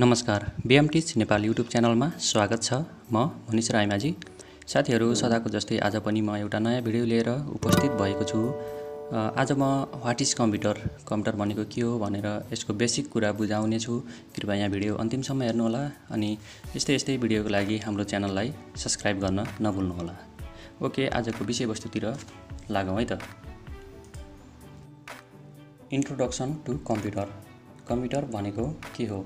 नमस्कार, BM teach Nepal YouTube च्यानलमा स्वागत छ। म मनिष रायमाझी। साथीहरू, सदाको जस्तै आज पनि म एउटा नयाँ भिडियो लिएर उपस्थित भएको छु। आज म व्हाट इज कम्प्युटर, कम्प्युटर भनेको के हो भनेर यसको बेसिक कुरा बुझाउने छु। कृपया यहाँ भिडियो अन्तिमसम्म हेर्नुहोला अनि यस्तै भिडियोको लागि हाम्रो च्यानललाई सब्स्क्राइब गर्न नभुल्नुहोला। ओके, आजको विषयवस्तुतिर लागौँ है त। Introduction to computer. कम्प्युटर भनेको के हो?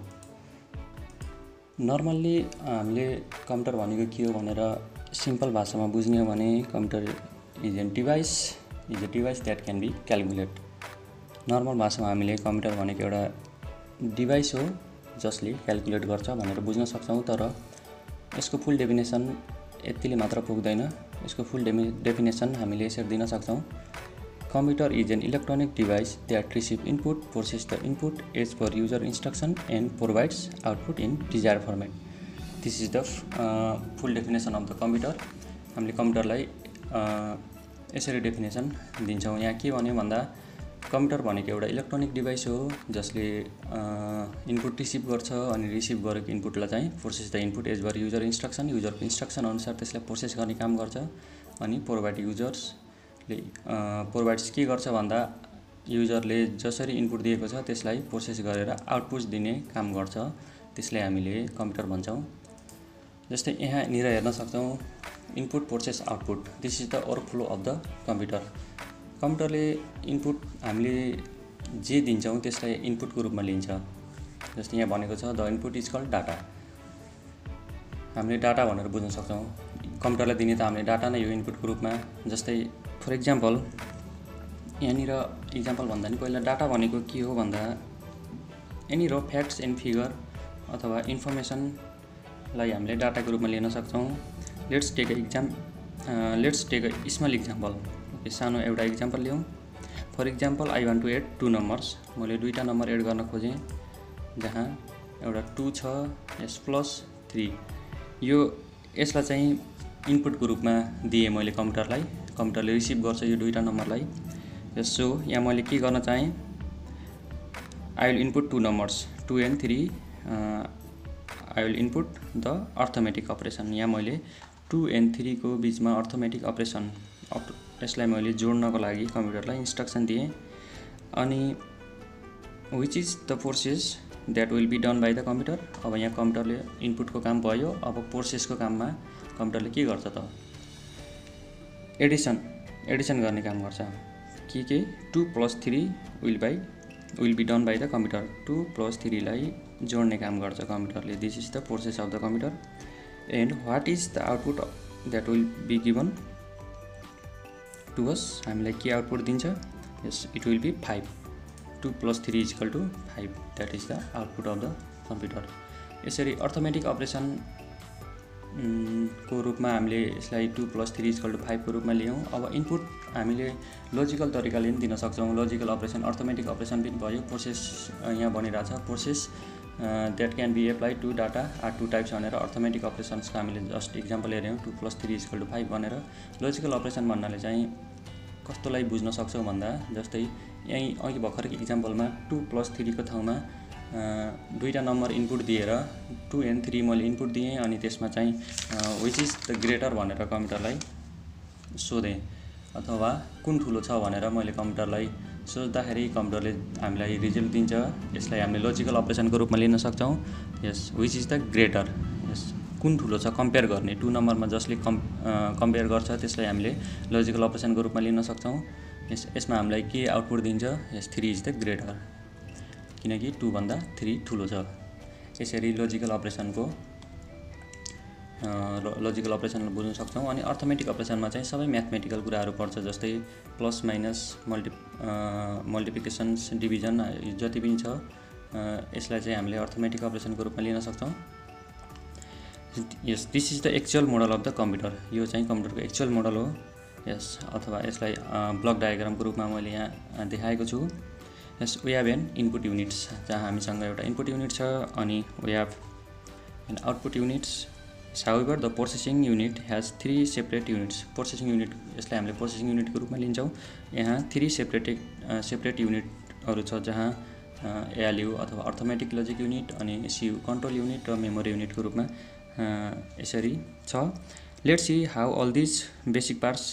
नर्मल्ली हामीले कम्प्युटर भनेको के हो भनेर सिम्पल भाषामा बुझ्ने हो भने computer is a device that can be calculate. Normal भाषामा हामीले कम्प्युटर भनेको एउटा डिभाइस हो जसले क्यालकुलेट गर्छ भनेर बुझ्न सक्छौँ। तर यसको फुल डेफिनेसन यतिले मात्र पुग्दैन। यसको फुल डेफिनेसन हामीले यसरी दिन सक्छौँ। Computer is an electronic device that receives input, processes the input as per user instruction, and provides output in desired format. This is the full definition of the computer. हामीले कम्प्युटरलाई यसरी डेफिनेसन दिन्छौँ। यहाँ के भन्यो भन्दा कम्प्युटर भनेको एउटा electronic device हो जसले इनपुट रिसिभ गर्छ अनि रिसिभ गरेको इनपुटलाई चाहिँ process the input as per user instruction, युजरको इन्स्ट्रक्सन अनुसार त्यसलाई प्रोसेस गर्ने काम गर्छ। अनि प्रोभाइड प्रोभाइड्स के गर्छ भन्दा युजरले जसरी इनपुट दिएको छ त्यसलाई प्रोसेस गरेर आउटपुट दिने काम गर्छ। त्यसलाई हामीले कम्प्युटर भन्छौँ। जस्तै यहाँनिर हेर्न सक्छौँ input process output. This is the overflow of the computer. कम्प्युटरले इनपुट हामीले जे दिन्छौँ त्यसलाई इनपुटको रूपमा लिन्छ। जस्तै यहाँ भनेको छ the input is called data. हामीले डाटा भनेर बुझ्न सक्छौँ। कम्प्युटरलाई दिने त हामीले डाटा नै हो इनपुटको रूपमा। जस्तै फर इक्जाम्पल यहाँनिर इक्जाम्पल भन्दा नि पहिला डाटा भनेको के हो भन्दा एनी र फ्याक्ट्स एन्ड फिगर अथवा इन्फर्मेसनलाई हामीले डाटाको रूपमा लिन सक्छौँ। Let's take a small example. Okay, सानो एउटा इक्जाम्पल लियौँ। For example I want to add 2 numbers. मैले दुईवटा नम्बर एड गर्न खोजेँ जहाँ एउटा 2 छ यस प्लस 3। यसलाई चाहिँ इनपुटको रूपमा दिएँ मैले कम्प्युटरलाई। कम्प्युटरले रिसिभ गर्छ यो दुईवटा नम्बरलाई। सो यहाँ मैले के गर्न चाहेँ, I will input 2 numbers 2 and 3। I will input the arithmetic operation. यहाँ मैले 2 and 3 को बिचमा अर्थमेटिक अपरेसन यसलाई मैले जोड्नको लागि कम्प्युटरलाई इन्स्ट्रक्सन दिएँ। अनि which is the process that will be done by the computer. अब यहाँ कम्प्युटरले इनपुटको काम भयो। अब प्रोसेसको काममा कम्प्युटरले के गर्छ त, एडिसन गर्ने काम गर्छ। के 2 + 3 will be done by the computer. 2 + 3 लाई जोड्ने काम गर्छ कम्प्युटरले। This is the process of the computer. And what is the output that will be given to us. हामीलाई के आउटपुट दिन्छ? Yes, it will be 5। 2 + 3 = 5। That is the output of the computer. यसरी arithmetic operation को रूपमा हामीले यसलाई 2 + 3 = 5 को रूपमा लियौँ। अब इनपुट हामीले लजिकल तरिकाले पनि दिन सक्छौँ। लजिकल अपरेसन, अर्थमेटिक अपरेसन पनि भयो। प्रोसेस यहाँ भनिरहेछ process that can be applied to data are 2 types भनेर अर्थमेटिक अपरेसन्सको हामीले जस्ट इक्जाम्पल हेऱ्यौँ। 2 + 3 = 5 भनेर। लजिकल अपरेसन भन्नाले चाहिँ कस्तोलाई बुझ्न सक्छौँ भन्दा जस्तै यहीँ अघि भर्खरको इक्जाम्पलमा 2 + 3 को ठाउँमा दुईवटा नम्बर इनपुट दिएर 2 and 3 मैले इनपुट दिएँ। अनि त्यसमा चाहिँ विच इज द ग्रेटर भनेर कम्प्युटरलाई सोधेँ अथवा कुन ठुलो छ भनेर मैले कम्प्युटरलाई सोच्दाखेरि कम्प्युटरले हामीलाई रिजल्ट दिन्छ। यसलाई हामीले लजिकल अपरेसनको रूपमा लिन सक्छौँ। यस, विच इज द ग्रेटर। यस, कुन ठुलो छ कम्पेयर गर्ने। 2 नम्बरमा जसले कम्पेयर गर्छ त्यसलाई हामीले लजिकल अपरेसनको रूपमा लिन सक्छौँ। यसमा हामीलाई के आउटपुट दिन्छ? यस, 3 इज द ग्रेटर, किनकि 2 भन्दा 3 ठुलो छ। यसरी लजिकल अपरेसनलाई बुझ्न सक्छौँ। अनि अर्थमेटिक अपरेसनमा चाहिँ सबै म्याथमेटिकल कुराहरू पर्छ। जस्तै प्लस माइनस, मल्टिप्लिकेसन्स, डिभिजन जति पनि छ यसलाई चाहिँ हामीले अर्थमेटिक अपरेसनको रूपमा लिन सक्छौँ। Yes, this is the actual model of the computer. यो चाहिँ कम्प्युटरको एक्चुअल मोडल हो। यस, अथवा यसलाई ब्लक डायग्रामको रूपमा मैले यहाँ देखाएको छु। Yes, we have an input units, जहाँ हामीसँग एउटा इनपुट युनिट छ अनि we have an output units. However the processing unit has 3 separate units. Processing unit, यसलाई हामीले प्रोसेसिङ युनिटको रूपमा लिन्छौँ। यहाँ 3 सेपरेट युनिटहरू छ जहाँ एएलयू अथवा अर्थमेटिक लजिक युनिट अनि एसयू कन्ट्रोल युनिट र मेमोरी युनिटको रूपमा यसरी छ। Let's see how all this basic parts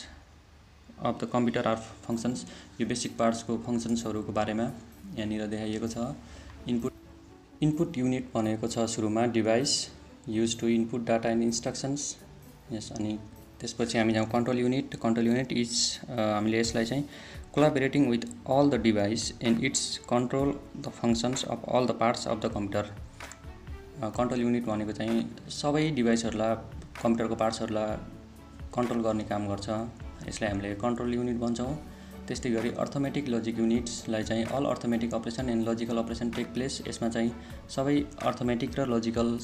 of the computer are functions. यो बेसिक पार्ट्सको फङ्सन्सहरूको बारेमा यहाँनिर देखाइएको छ। इनपुट युनिट भनेको छ सुरुमा device use to input data and instructions. Yes, अनि त्यसपछि हामी जाउँ control unit. Control unit is हामीले यसलाई चाहिँ collaborating with all the device and its control the functions of all the parts of the computer. Control unit भनेको चाहिँ सबै डिभाइसहरूलाई कम्प्युटरको पार्ट्सहरूलाई कन्ट्रोल गर्ने काम गर्छ। यसलाई हामीले कन्ट्रोल युनिट भन्छौँ। त्यस्तै गरी अर्थमेटिक लजिक युनिट्सलाई चाहिँ all arithmetic operation and logical operation take place. यसमा चाहिँ सबै अर्थमेटिक र लजिकल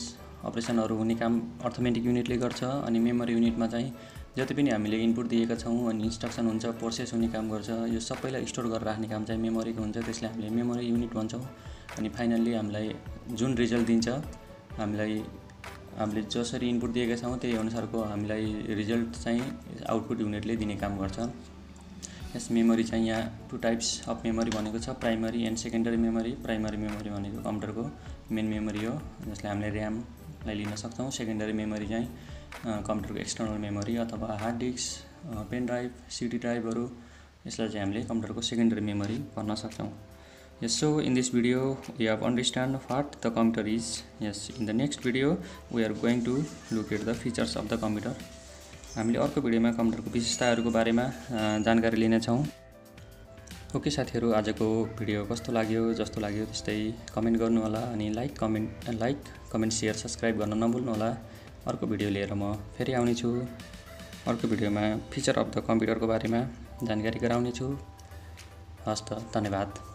अपरेसनहरू हुने काम अर्थमेटिक युनिटले गर्छ। अनि मेमोरी युनिटमा चाहिँ जति पनि हामीले इनपुट दिएका छौँ अनि इन्स्ट्रक्सन हुन्छ, प्रोसेस हुने काम गर्छ, यो सबैलाई स्टोर गरेर राख्ने काम चाहिँ मेमोरीको हुन्छ। त्यसलाई हामीले मेमोरी युनिट भन्छौँ। अनि फाइनल्ली हामीलाई जुन रिजल्ट दिन्छ, हामीले जसरी इनपुट दिएका छौँ त्यही अनुसारको हामीलाई रिजल्ट चाहिँ आउटपुट युनिटले दिने काम गर्छ। यस मेमोरी चाहिँ यहाँ 2 टाइप्स अफ मेमोरी भनेको छ, primary and secondary memory. Primary memory भनेको कम्प्युटरको मेन मेमोरी हो, जसलाई हामीले ऱ्यामलाई लिन सक्छौँ। सेकेन्डरी मेमोरी चाहिँ कम्प्युटरको एक्सटर्नल मेमोरी अथवा hard disk, pen drive, CD ड्राइभहरू, यसलाई चाहिँ हामीले कम्प्युटरको सेकेन्डरी मेमोरी भन्न सक्छौँ। Yes, so in this video we have understand what the computer is. Yes, in the next video we are going to look at the features of the computer. हामीले अर्को भिडियोमा कम्प्युटरको विशेषताहरूको बारेमा जानकारी लिनेछौँ। ओके साथीहरू, आजको भिडियो कस्तो लाग्यो, जस्तो लाग्यो त्यस्तै कमेन्ट गर्नु होला। अनि लाइक कमेन्ट सेयर सब्सक्राइब गर्न नभुल्नु होला। अर्को भिडियो लिएर म फेरि आउने छु। अर्को भिडियोमा फिचर अफ द कम्प्युटरको बारेमा जानकारी गराउने छु। हस्त, धन्यवाद।